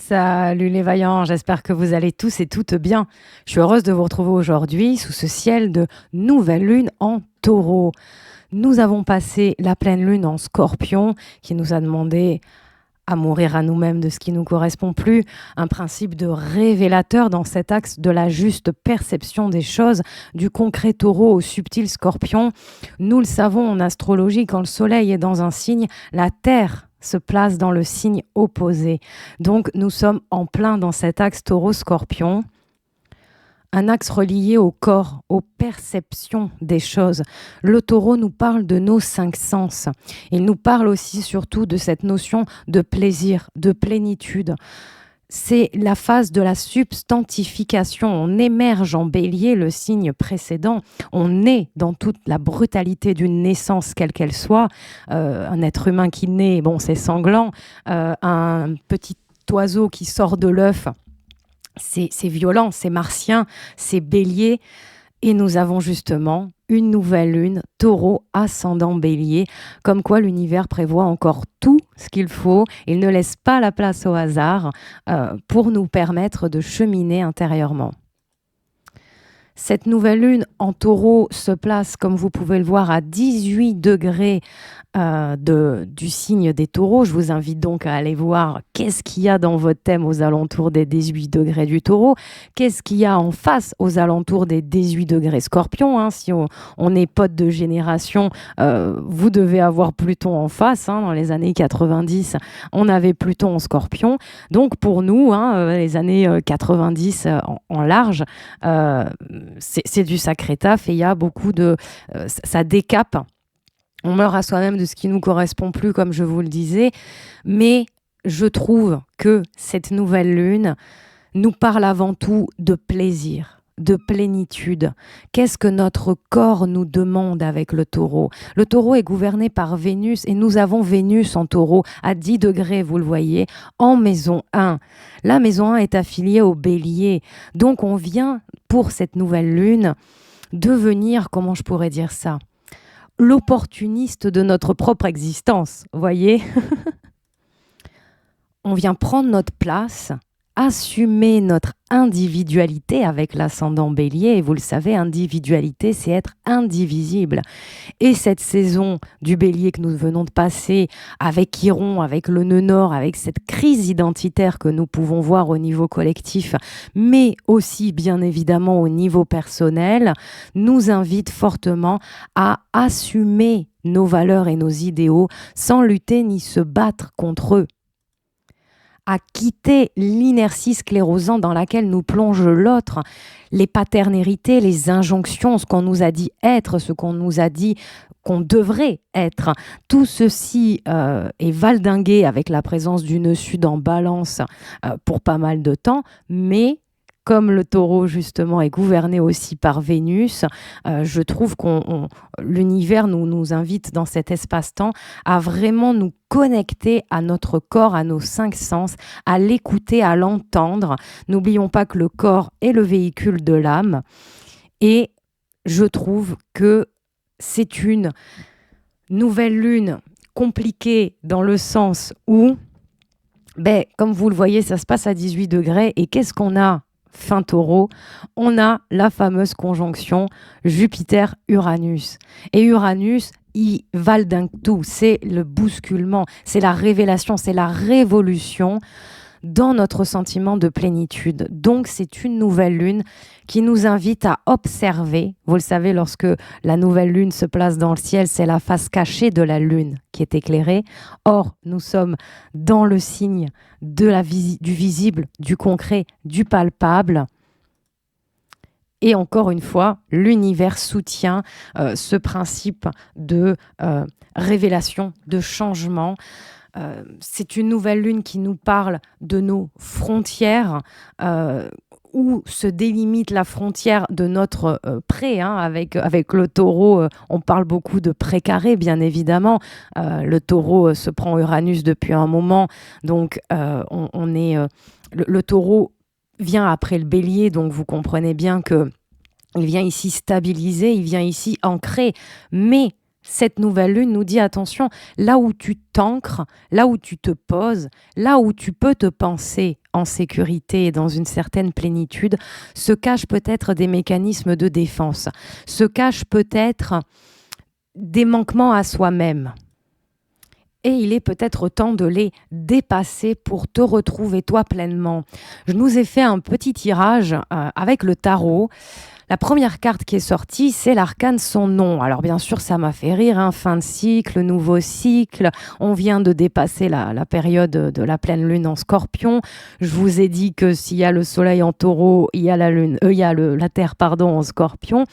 Salut les vaillants, j'espère que vous allez tous et toutes bien. Je suis heureuse de vous retrouver aujourd'hui sous ce ciel de nouvelle lune en taureau. Nous avons passé la pleine lune en scorpion qui nous a demandé à mourir à nous-mêmes de ce qui nous correspond plus, un principe de révélateur dans cet axe de la juste perception des choses, du concret taureau au subtil scorpion. Nous le savons en astrologie, quand le soleil est dans un signe, la terre se place dans le signe opposé. Donc nous sommes en plein dans cet axe taureau-scorpion, un axe relié au corps, aux perceptions des choses. Le taureau nous parle de nos cinq sens. Il nous parle aussi surtout de cette notion de plaisir, de plénitude. C'est la phase de la substantification. On émerge en bélier, le signe précédent. On est dans toute la brutalité d'une naissance, quelle qu'elle soit. Un être humain qui naît, bon, c'est sanglant. Un petit oiseau qui sort de l'œuf, c'est violent, c'est martien, c'est bélier. Et nous avons justement une nouvelle lune, taureau, ascendant bélier, comme quoi l'univers prévoit encore tout ce qu'il faut. Il ne laisse pas la place au hasard pour nous permettre de cheminer intérieurement. Cette nouvelle lune en taureau se place, comme vous pouvez le voir, à 18 degrés du signe des taureaux. Je vous invite donc à aller voir qu'est-ce qu'il y a dans votre thème aux alentours des 18 degrés du taureau. Qu'est-ce qu'il y a en face aux alentours des 18 degrés scorpion. Si on est pote de génération, vous devez avoir Pluton en face. Dans les années 90, on avait Pluton en scorpion. Donc pour nous, les années 90 en large, c'est du sacré taf et il y a beaucoup de... ça décape. On meurt à soi-même de ce qui nous correspond plus, comme je vous le disais. Mais je trouve que cette nouvelle lune nous parle avant tout de plaisir, de plénitude. Qu'est-ce que notre corps nous demande avec le taureau ? Le taureau est gouverné par Vénus et nous avons Vénus en taureau à 10 degrés, vous le voyez, en maison 1. La maison 1 est affiliée au bélier. Donc on vient, pour cette nouvelle lune, devenir, comment je pourrais dire ça ? L'opportuniste de notre propre existence, voyez. On vient prendre notre place, assumer notre individualité avec l'ascendant bélier. Et vous le savez, individualité, c'est être indivisible. Et cette saison du bélier que nous venons de passer avec Chiron, avec le nœud nord, avec cette crise identitaire que nous pouvons voir au niveau collectif, mais aussi bien évidemment au niveau personnel, nous invite fortement à assumer nos valeurs et nos idéaux sans lutter ni se battre contre eux, à quitter l'inertie sclérosante dans laquelle nous plonge l'autre, les paternérités, les injonctions, ce qu'on nous a dit être, ce qu'on nous a dit qu'on devrait être. Tout ceci est valdingué avec la présence du nœud sud en balance pour pas mal de temps, mais comme le taureau justement est gouverné aussi par Vénus, je trouve l'univers nous invite dans cet espace-temps à vraiment nous connecter à notre corps, à nos cinq sens, à l'écouter, à l'entendre. N'oublions pas que le corps est le véhicule de l'âme. Et je trouve que c'est une nouvelle lune compliquée dans le sens où, comme vous le voyez, ça se passe à 18 degrés. Et qu'est-ce qu'on a ? Fin taureau, on a la fameuse conjonction Jupiter-Uranus. Et Uranus, il valdingue tout. C'est le bousculement, c'est la révélation, c'est la révolution dans notre sentiment de plénitude. Donc, c'est une nouvelle lune qui nous invite à observer. Vous le savez, lorsque la nouvelle lune se place dans le ciel, c'est la face cachée de la lune qui est éclairée. Or, nous sommes dans le signe de du visible, du concret, du palpable. Et encore une fois, l'univers soutient ce principe de révélation, de changement. C'est une nouvelle lune qui nous parle de nos frontières, où se délimite la frontière de notre pré. Avec le taureau, on parle beaucoup de précaré, bien évidemment. Le taureau se prend Uranus depuis un moment, donc le taureau vient après le bélier, donc vous comprenez bien que il vient ici stabiliser, il vient ici ancrer, mais Cette nouvelle lune nous dit attention, là où tu t'ancres, là où tu te poses, là où tu peux te penser en sécurité et dans une certaine plénitude, se cachent peut-être des mécanismes de défense, se cachent peut-être des manquements à soi-même. Et il est peut-être temps de les dépasser pour te retrouver toi pleinement. Je nous ai fait un petit tirage avec le tarot. La première carte qui est sortie, c'est l'arcane Son Nom. Alors bien sûr, ça m'a fait rire, hein. Fin de cycle, nouveau cycle. On vient de dépasser la période de la pleine lune en Scorpion. Je vous ai dit que s'il y a le soleil en Taureau, il y a la Terre en Scorpion.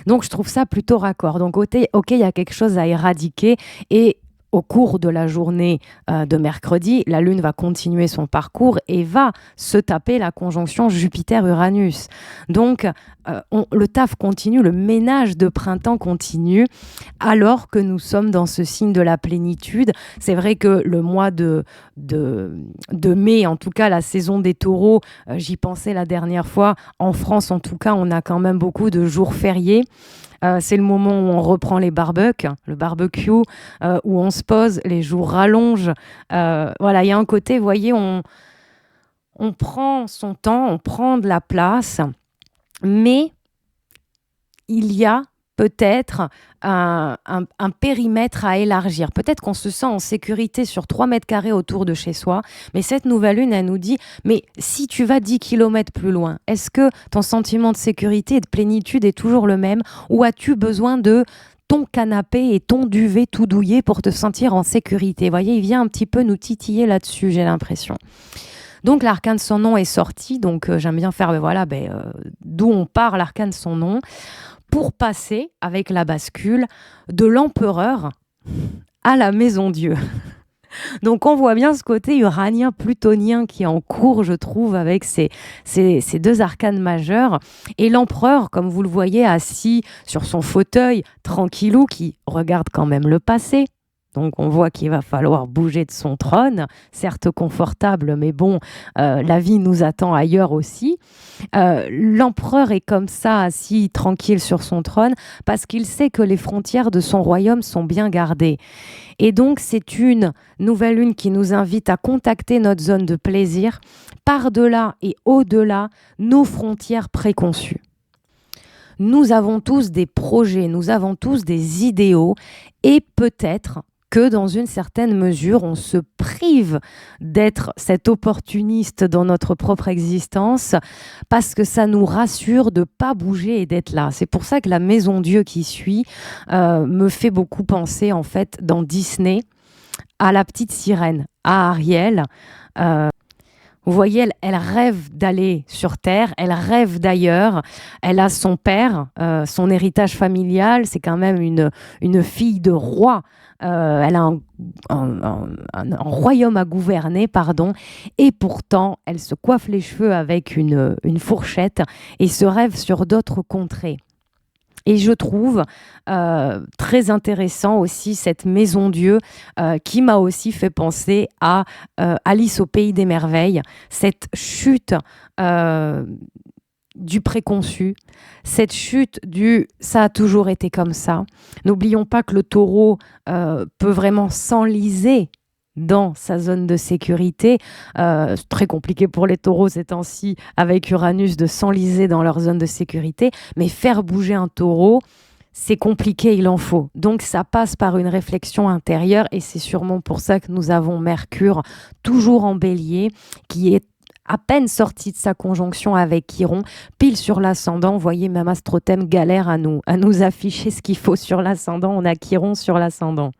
Donc je trouve ça plutôt raccord. Donc ok, il y a quelque chose à éradiquer et au cours de la journée de mercredi, la Lune va continuer son parcours et va se taper la conjonction Jupiter-Uranus. Donc, le taf continue, le ménage de printemps continue, alors que nous sommes dans ce signe de la plénitude. C'est vrai que le mois de mai, en tout cas la saison des taureaux, j'y pensais la dernière fois, en France en tout cas, on a quand même beaucoup de jours fériés. C'est le moment où on reprend le barbecue, où on se pose, les jours rallongent. Voilà, il y a un côté, vous voyez, on prend son temps, on prend de la place, mais il y a peut-être un périmètre à élargir. Peut-être qu'on se sent en sécurité sur 3 mètres carrés autour de chez soi, mais cette nouvelle lune, elle nous dit, mais si tu vas 10 kilomètres plus loin, est-ce que ton sentiment de sécurité et de plénitude est toujours le même, ou as-tu besoin de ton canapé et ton duvet tout douillet pour te sentir en sécurité? Vous voyez, il vient un petit peu nous titiller là-dessus, j'ai l'impression. Donc l'arcane Son Nom est sorti, donc j'aime bien faire, d'où on part l'arcane Son Nom, pour passer, avec la bascule, de l'empereur à la maison Dieu. Donc on voit bien ce côté uranien-plutonien qui est en cours, je trouve, avec ces deux arcanes majeurs. Et l'empereur, comme vous le voyez, assis sur son fauteuil, tranquillou, qui regarde quand même le passé. Donc on voit qu'il va falloir bouger de son trône, certes confortable, mais bon, la vie nous attend ailleurs aussi. L'empereur est comme ça, assis tranquille sur son trône, parce qu'il sait que les frontières de son royaume sont bien gardées. Et donc c'est une nouvelle lune qui nous invite à contacter notre zone de plaisir, par-delà et au-delà nos frontières préconçues. Nous avons tous des projets, nous avons tous des idéaux, et peut-être que dans une certaine mesure, on se prive d'être cet opportuniste dans notre propre existence parce que ça nous rassure de ne pas bouger et d'être là. C'est pour ça que la maison Dieu qui suit me fait beaucoup penser, en fait, dans Disney, à la petite sirène, à Ariel. Vous voyez, elle rêve d'aller sur Terre, elle rêve d'ailleurs, elle a son père, son héritage familial, c'est quand même une fille de roi, elle a un royaume à gouverner, et pourtant, elle se coiffe les cheveux avec une fourchette et se rêve sur d'autres contrées. Et je trouve très intéressant aussi cette maison Dieu qui m'a aussi fait penser à Alice au pays des merveilles, cette chute du préconçu, cette chute du « ça a toujours été comme ça ». N'oublions pas que le taureau peut vraiment s'enliser dans sa zone de sécurité. C'est très compliqué pour les taureaux ces temps-ci avec Uranus de s'enliser dans leur zone de sécurité, mais faire bouger un taureau, c'est compliqué, il en faut. Donc ça passe par une réflexion intérieure et c'est sûrement pour ça que nous avons Mercure toujours en bélier qui est à peine sorti de sa conjonction avec Chiron, pile sur l'ascendant. Vous voyez, même Astrothème galère à nous afficher ce qu'il faut sur l'ascendant. On a Chiron sur l'ascendant.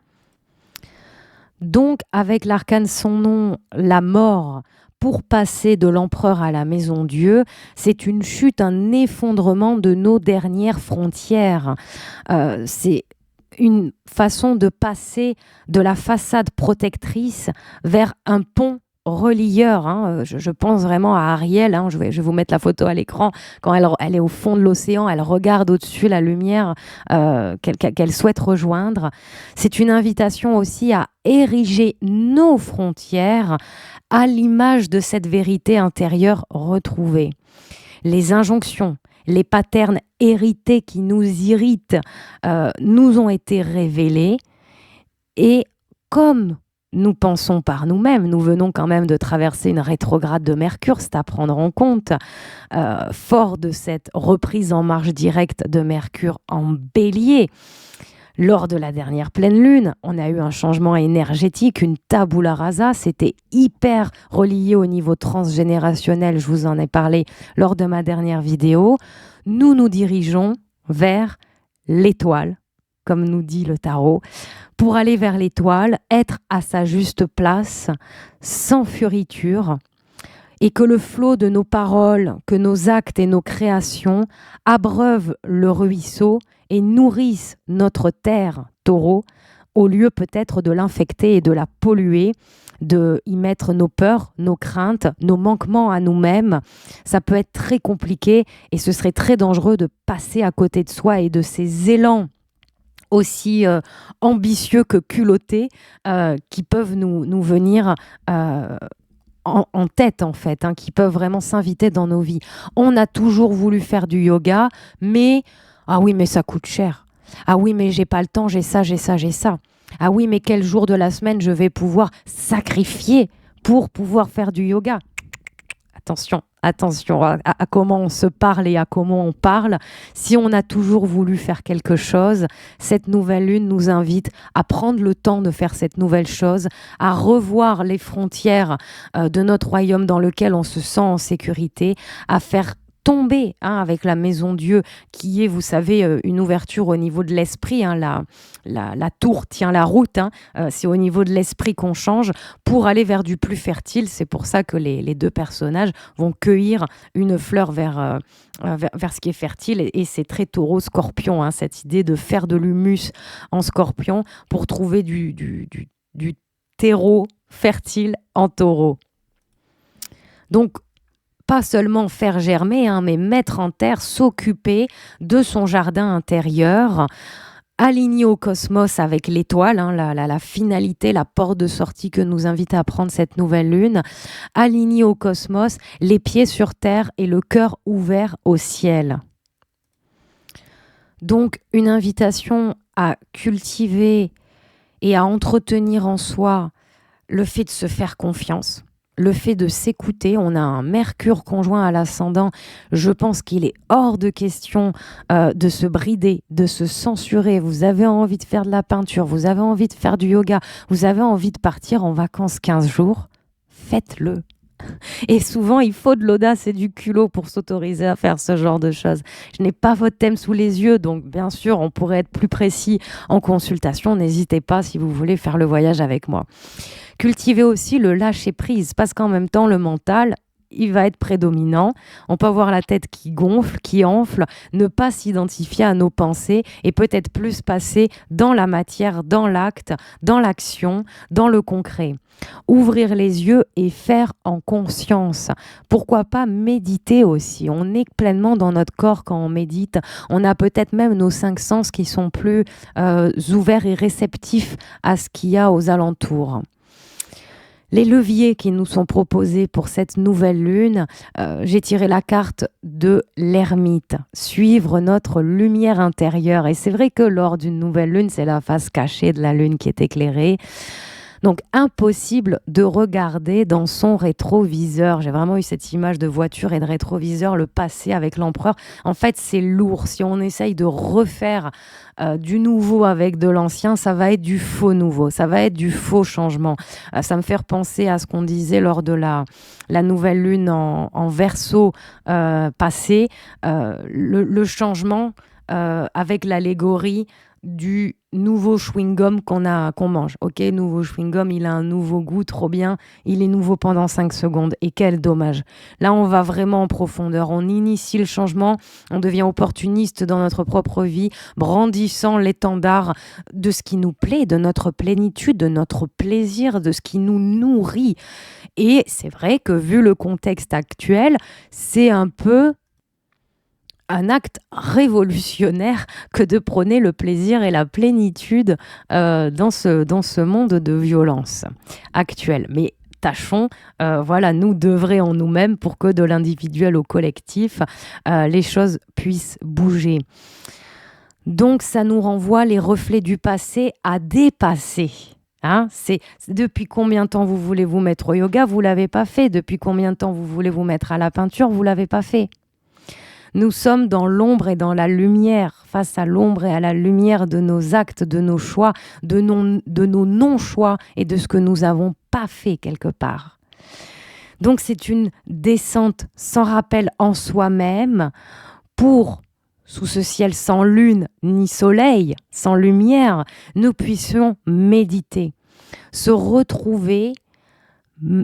Donc, avec l'arcane Son Nom, la mort, pour passer de l'empereur à la maison Dieu, c'est une chute, un effondrement de nos dernières frontières. C'est une façon de passer de la façade protectrice vers un pont relieur. Je pense vraiment à Ariel. Je vais vous mettre la photo à l'écran. Quand elle est au fond de l'océan, elle regarde au-dessus la lumière qu'elle souhaite rejoindre. C'est une invitation aussi à ériger nos frontières à l'image de cette vérité intérieure retrouvée. Les injonctions, les patterns hérités qui nous irritent nous ont été révélés. Et comme nous pensons par nous-mêmes, nous venons quand même de traverser une rétrograde de Mercure, c'est à prendre en compte, fort de cette reprise en marche directe de Mercure en Bélier. Lors de la dernière pleine lune, on a eu un changement énergétique, une tabula rasa, c'était hyper relié au niveau transgénérationnel, je vous en ai parlé lors de ma dernière vidéo. Nous nous dirigeons vers l'étoile, comme nous dit le tarot, pour aller vers l'étoile, être à sa juste place, sans furiture, et que le flot de nos paroles, que nos actes et nos créations abreuvent le ruisseau et nourrissent notre terre, taureau, au lieu peut-être de l'infecter et de la polluer, de y mettre nos peurs, nos craintes, nos manquements à nous-mêmes. Ça peut être très compliqué et ce serait très dangereux de passer à côté de soi et de ces élans aussi ambitieux que culottés qui peuvent nous venir en tête en fait, qui peuvent vraiment s'inviter dans nos vies. On a toujours voulu faire du yoga, mais ah oui, mais ça coûte cher. Ah oui, mais j'ai pas le temps, j'ai ça, j'ai ça, j'ai ça. Ah oui, mais quel jour de la semaine je vais pouvoir sacrifier pour pouvoir faire du yoga? Attention à comment on se parle et à comment on parle. Si on a toujours voulu faire quelque chose, cette nouvelle lune nous invite à prendre le temps de faire cette nouvelle chose, à revoir les frontières de notre royaume dans lequel on se sent en sécurité, à faire tomber avec la maison Dieu qui est, vous savez, une ouverture au niveau de l'esprit. La tour tient la route. C'est au niveau de l'esprit qu'on change pour aller vers du plus fertile. C'est pour ça que les deux personnages vont cueillir une fleur vers ce qui est fertile. Et c'est très taureau-scorpion, cette idée de faire de l'humus en scorpion pour trouver du terreau fertile en taureau. Donc, pas seulement faire germer, mais mettre en terre, s'occuper de son jardin intérieur, aligné au cosmos avec l'étoile, la finalité, la porte de sortie que nous invite à prendre cette nouvelle lune, aligné au cosmos, les pieds sur terre et le cœur ouvert au ciel. Donc, une invitation à cultiver et à entretenir en soi le fait de se faire confiance, le fait de s'écouter. On a un Mercure conjoint à l'ascendant. Je pense qu'il est hors de question de se brider, de se censurer. Vous avez envie de faire de la peinture, vous avez envie de faire du yoga, vous avez envie de partir en vacances 15 jours, faites-le. Et souvent, il faut de l'audace et du culot pour s'autoriser à faire ce genre de choses. Je n'ai pas votre thème sous les yeux, donc bien sûr, on pourrait être plus précis en consultation. N'hésitez pas si vous voulez faire le voyage avec moi. Cultivez aussi le lâcher-prise, parce qu'en même temps, le mental, il va être prédominant. On peut avoir la tête qui gonfle, qui enfle, ne pas s'identifier à nos pensées et peut-être plus passer dans la matière, dans l'acte, dans l'action, dans le concret. Ouvrir les yeux et faire en conscience. Pourquoi pas méditer aussi? On est pleinement dans notre corps quand on médite. On a peut-être même nos 5 sens qui sont plus ouverts et réceptifs à ce qu'il y a aux alentours. Les leviers qui nous sont proposés pour cette nouvelle lune, j'ai tiré la carte de l'ermite, suivre notre lumière intérieure. Et c'est vrai que lors d'une nouvelle lune, c'est la face cachée de la lune qui est éclairée. Donc, impossible de regarder dans son rétroviseur. J'ai vraiment eu cette image de voiture et de rétroviseur, le passé avec l'empereur. En fait, c'est lourd. Si on essaye de refaire du nouveau avec de l'ancien, ça va être du faux nouveau. Ça va être du faux changement. Ça me fait repenser à ce qu'on disait lors de la nouvelle lune en Verseau passée. Le changement avec l'allégorie du nouveau chewing-gum qu'on mange. Ok, nouveau chewing-gum, il a un nouveau goût, trop bien. Il est nouveau pendant 5 secondes. Et quel dommage. Là, on va vraiment en profondeur. On initie le changement. On devient opportuniste dans notre propre vie, brandissant l'étendard de ce qui nous plaît, de notre plénitude, de notre plaisir, de ce qui nous nourrit. Et c'est vrai que vu le contexte actuel, c'est un peu un acte révolutionnaire que de prôner le plaisir et la plénitude dans ce monde de violence actuelle. Mais tâchons, nous d'œuvrer en nous-mêmes pour que de l'individuel au collectif, les choses puissent bouger. Donc, ça nous renvoie les reflets du passé à dépasser. C'est depuis combien de temps vous voulez vous mettre au yoga, vous ne l'avez pas fait. Depuis combien de temps vous voulez vous mettre à la peinture, vous ne l'avez pas fait. Nous sommes dans l'ombre et dans la lumière, face à l'ombre et à la lumière de nos actes, de nos choix, de nos non-choix et de ce que nous n'avons pas fait quelque part. Donc c'est une descente sans rappel en soi-même pour, sous ce ciel sans lune ni soleil, sans lumière, nous puissions méditer, se retrouver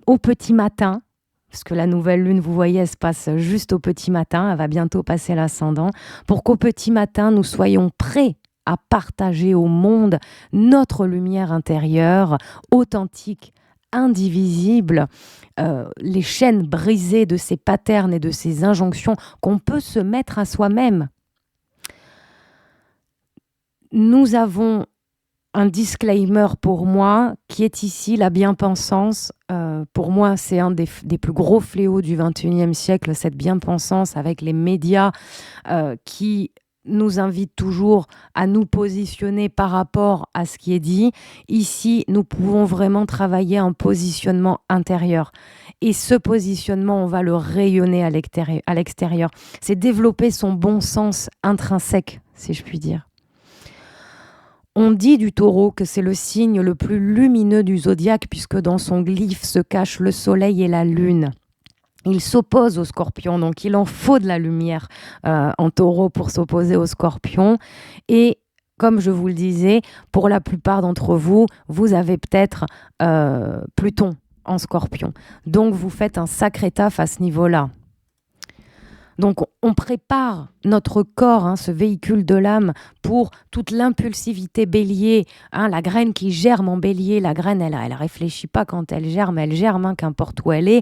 au petit matin, parce que la nouvelle lune, vous voyez, elle se passe juste au petit matin, elle va bientôt passer l'ascendant, pour qu'au petit matin, nous soyons prêts à partager au monde notre lumière intérieure, authentique, indivisible, les chaînes brisées de ces patterns et de ces injonctions qu'on peut se mettre à soi-même. Nous avons un disclaimer pour moi qui est ici, la bien-pensance. Pour moi, c'est un des plus gros fléaux du XXIe siècle, cette bien-pensance avec les médias qui nous invitent toujours à nous positionner par rapport à ce qui est dit. Ici, nous pouvons vraiment travailler un positionnement intérieur. Et ce positionnement, on va le rayonner à l'extérieur. C'est développer son bon sens intrinsèque, si je puis dire. On dit du taureau que c'est le signe le plus lumineux du zodiaque puisque dans son glyphe se cachent le soleil et la lune. Il s'oppose au scorpion, donc il en faut de la lumière en taureau pour s'opposer au scorpion. Et comme je vous le disais, pour la plupart d'entre vous, vous avez peut-être Pluton en scorpion. Donc vous faites un sacré taf à ce niveau-là. Donc on prépare notre corps, ce véhicule de l'âme, pour toute l'impulsivité bélier, la graine qui germe en bélier. La graine, elle réfléchit pas quand elle germe, qu'importe où elle est.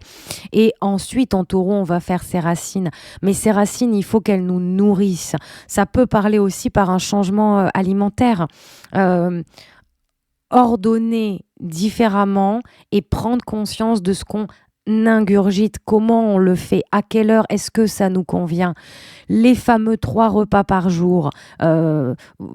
Et ensuite, en taureau, on va faire ses racines. Mais ces racines, il faut qu'elles nous nourrissent. Ça peut parler aussi par un changement alimentaire. Ordonner différemment et prendre conscience de ce qu'on ingurgite, comment on le fait, à quelle heure est-ce que ça nous convient. Les fameux 3 repas par jour,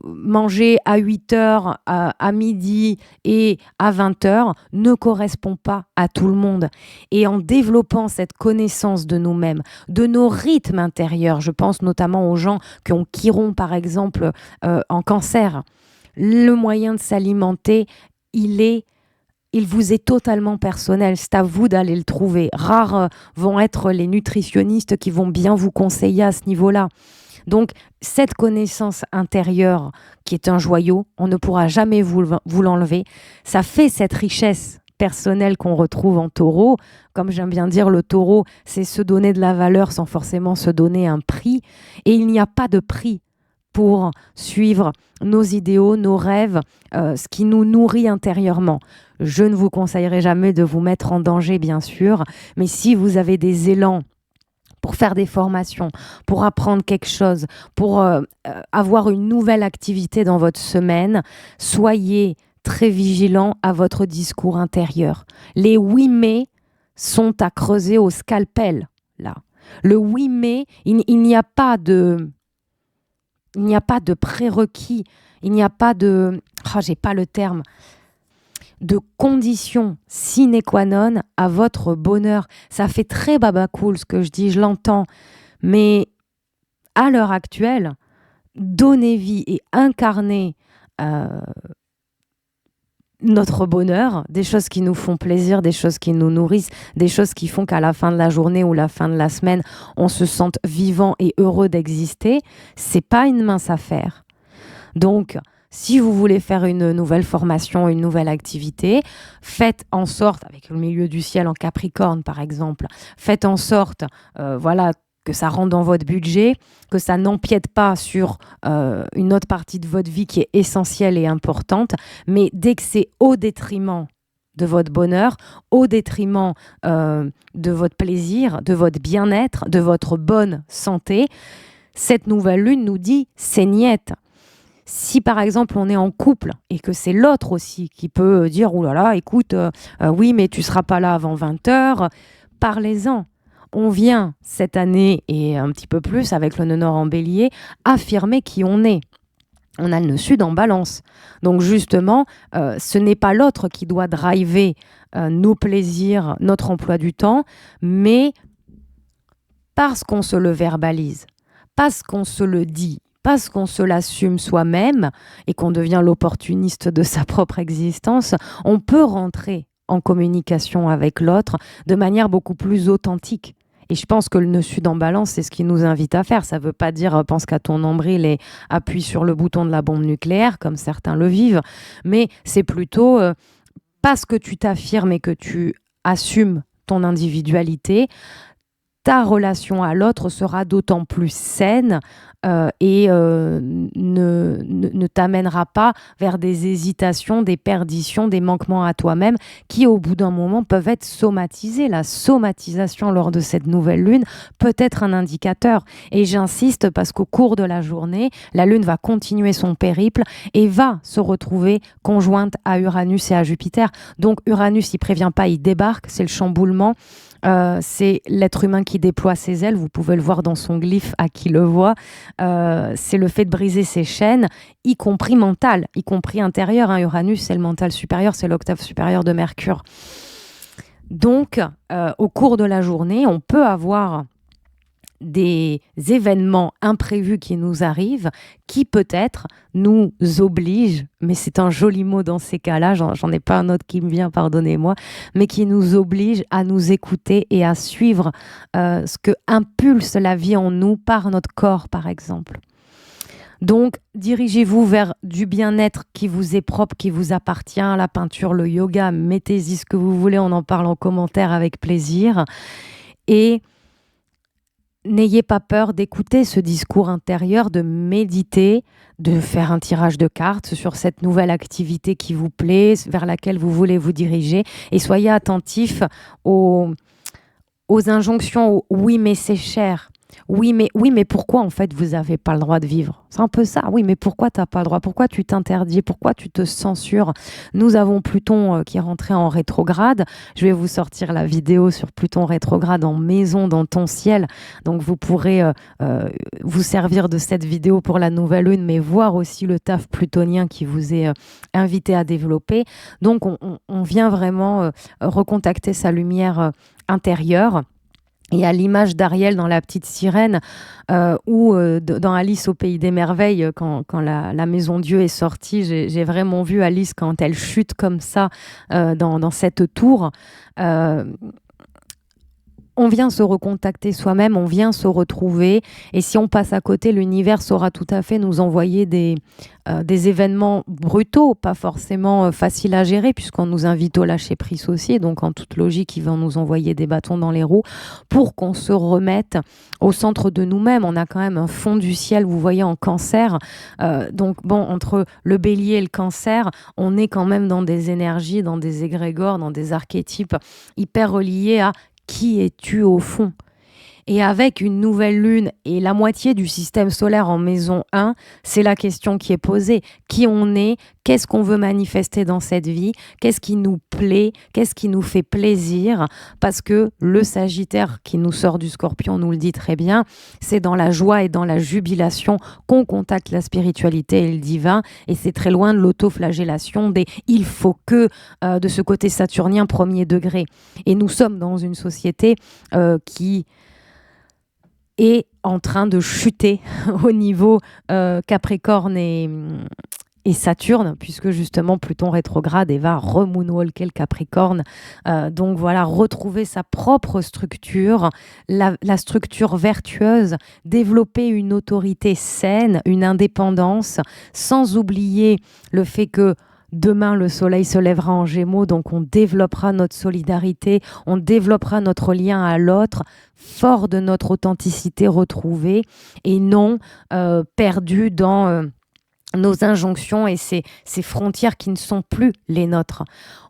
manger à 8h, à midi et à 20h ne correspond pas à tout le monde. Et en développant cette connaissance de nous-mêmes, de nos rythmes intérieurs, je pense notamment aux gens qui ont Chiron par exemple en cancer, le moyen de s'alimenter, il vous est totalement personnel, c'est à vous d'aller le trouver. Rares vont être les nutritionnistes qui vont bien vous conseiller à ce niveau-là. Donc, cette connaissance intérieure qui est un joyau, on ne pourra jamais vous l'enlever. Ça fait cette richesse personnelle qu'on retrouve en taureau. Comme j'aime bien dire, le taureau, c'est se donner de la valeur sans forcément se donner un prix. Et il n'y a pas de prix pour suivre nos idéaux, nos rêves, ce qui nous nourrit intérieurement. Je ne vous conseillerais jamais de vous mettre en danger, bien sûr, mais si vous avez des élans pour faire des formations, pour apprendre quelque chose, pour avoir une nouvelle activité dans votre semaine, soyez très vigilants à votre discours intérieur. Les oui mais sont à creuser au scalpel, là. Le oui mais, il n'y a pas de prérequis, il n'y a pas de... j'ai pas le terme... de conditions sine qua non à votre bonheur. Ça fait très babacool ce que je dis, je l'entends. Mais à l'heure actuelle, donner vie et incarner notre bonheur, des choses qui nous font plaisir, des choses qui nous nourrissent, des choses qui font qu'à la fin de la journée ou la fin de la semaine, on se sente vivant et heureux d'exister, c'est pas une mince affaire. Donc, si vous voulez faire une nouvelle formation, une nouvelle activité, faites en sorte, avec le milieu du ciel en Capricorne par exemple, faites en sorte que ça rentre dans votre budget, que ça n'empiète pas sur une autre partie de votre vie qui est essentielle et importante, mais dès que c'est au détriment de votre bonheur, au détriment de votre plaisir, de votre bien-être, de votre bonne santé, cette nouvelle lune nous dit c'est niette. Si par exemple on est en couple et que c'est l'autre aussi qui peut dire « Ouh là là, écoute, oui, mais tu seras pas là avant 20h », parlez-en. On vient cette année et un petit peu plus avec le nœud nord en bélier affirmer qui on est. On a le nœud sud en balance. Donc justement, ce n'est pas l'autre qui doit driver nos plaisirs, notre emploi du temps, mais parce qu'on se le verbalise, parce qu'on se le dit, parce qu'on se l'assume soi-même et qu'on devient l'opportuniste de sa propre existence, on peut rentrer en communication avec l'autre de manière beaucoup plus authentique. Et je pense que le nœud sud en balance, c'est ce qui nous invite à faire. Ça ne veut pas dire pense qu'à ton nombril et appuie sur le bouton de la bombe nucléaire, comme certains le vivent, mais c'est plutôt parce que tu t'affirmes et que tu assumes ton individualité, ta relation à l'autre sera d'autant plus saine et ne t'amènera pas vers des hésitations, des perditions, des manquements à toi-même qui, au bout d'un moment, peuvent être somatisés. La somatisation lors de cette nouvelle lune peut être un indicateur. Et j'insiste parce qu'au cours de la journée, la lune va continuer son périple et va se retrouver conjointe à Uranus et à Jupiter. Donc Uranus, il prévient pas, il débarque, c'est le chamboulement. C'est l'être humain qui déploie ses ailes, vous pouvez le voir dans son glyphe à qui le voit, c'est le fait de briser ses chaînes, y compris mentales, y compris intérieures. Uranus, c'est le mental supérieur, c'est l'octave supérieure de Mercure. Donc, au cours de la journée, on peut avoir des événements imprévus qui nous arrivent, qui peut-être nous obligent, mais c'est un joli mot dans ces cas-là, j'en ai pas un autre qui me vient, pardonnez-moi, mais qui nous obligent à nous écouter et à suivre ce que impulse la vie en nous par notre corps, par exemple. Donc, dirigez-vous vers du bien-être qui vous est propre, qui vous appartient, la peinture, le yoga, mettez-y ce que vous voulez, on en parle en commentaire avec plaisir. Et n'ayez pas peur d'écouter ce discours intérieur, de méditer, de faire un tirage de cartes sur cette nouvelle activité qui vous plaît, vers laquelle vous voulez vous diriger. Et soyez attentifs aux injonctions, oui, mais c'est cher. Oui, mais pourquoi en fait vous n'avez pas le droit de vivre? C'est un peu ça. Oui, mais pourquoi tu n'as pas le droit? Pourquoi tu t'interdis? Pourquoi tu te censures? Nous avons Pluton qui est rentré en rétrograde. Je vais vous sortir la vidéo sur Pluton rétrograde en maison dans ton ciel. Donc vous pourrez vous servir de cette vidéo pour la nouvelle lune, mais voir aussi le taf plutonien qui vous est invité à développer. Donc on vient vraiment recontacter sa lumière intérieure. Et à l'image d'Ariel dans La Petite Sirène ou dans Alice au Pays des Merveilles, quand la Maison Dieu est sortie, j'ai vraiment vu Alice quand elle chute comme ça dans cette tour. On vient se recontacter soi-même, on vient se retrouver. Et si on passe à côté, l'univers saura tout à fait nous envoyer des événements brutaux, pas forcément faciles à gérer, puisqu'on nous invite au lâcher-prise aussi. Donc, en toute logique, ils vont nous envoyer des bâtons dans les roues pour qu'on se remette au centre de nous-mêmes. On a quand même un fond du ciel, vous voyez, en cancer. Donc, bon, entre le bélier et le cancer, on est quand même dans des énergies, dans des égrégores, dans des archétypes hyper reliés à qui es-tu au fond? Et avec une nouvelle lune et la moitié du système solaire en maison 1, c'est la question qui est posée. Qui on est? Qu'est-ce qu'on veut manifester dans cette vie? Qu'est-ce qui nous plaît? Qu'est-ce qui nous fait plaisir? Parce que le Sagittaire qui nous sort du Scorpion nous le dit très bien, c'est dans la joie et dans la jubilation qu'on contacte la spiritualité et le divin. Et c'est très loin de l'autoflagellation, des « il faut que » de ce côté saturnien premier degré. Et nous sommes dans une société qui est en train de chuter au niveau Capricorne et Saturne, puisque justement Pluton rétrograde et va remoonwalker le Capricorne. Donc voilà, retrouver sa propre structure, la structure vertueuse, développer une autorité saine, une indépendance, sans oublier le fait que demain, le soleil se lèvera en Gémeaux, donc on développera notre solidarité, on développera notre lien à l'autre, fort de notre authenticité retrouvée et non perdu dans nos injonctions et ces frontières qui ne sont plus les nôtres.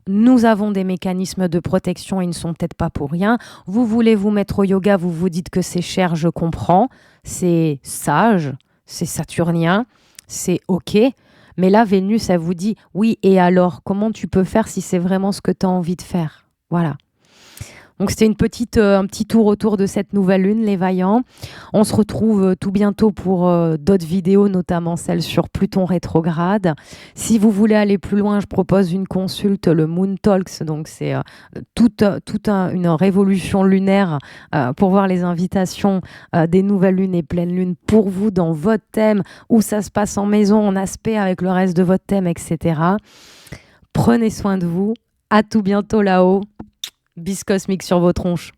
Nous avons des mécanismes de protection, ils ne sont peut-être pas pour rien. Vous voulez vous mettre au yoga, vous vous dites que c'est cher, je comprends, c'est sage, c'est saturnien. c'est OK. Mais là, Vénus, elle vous dit, oui, et alors, comment tu peux faire si c'est vraiment ce que tu as envie de faire? Voilà. Donc c'était un petit tour autour de cette nouvelle lune, les vaillants. On se retrouve tout bientôt pour d'autres vidéos, notamment celle sur Pluton rétrograde. Si vous voulez aller plus loin, je propose une consulte, le Moon Talks. Donc c'est une révolution lunaire pour voir les invitations des nouvelles lunes et pleines lunes pour vous dans votre thème, où ça se passe en maison, en aspect avec le reste de votre thème, etc. Prenez soin de vous. À tout bientôt là-haut. Bis cosmique sur vos tronches.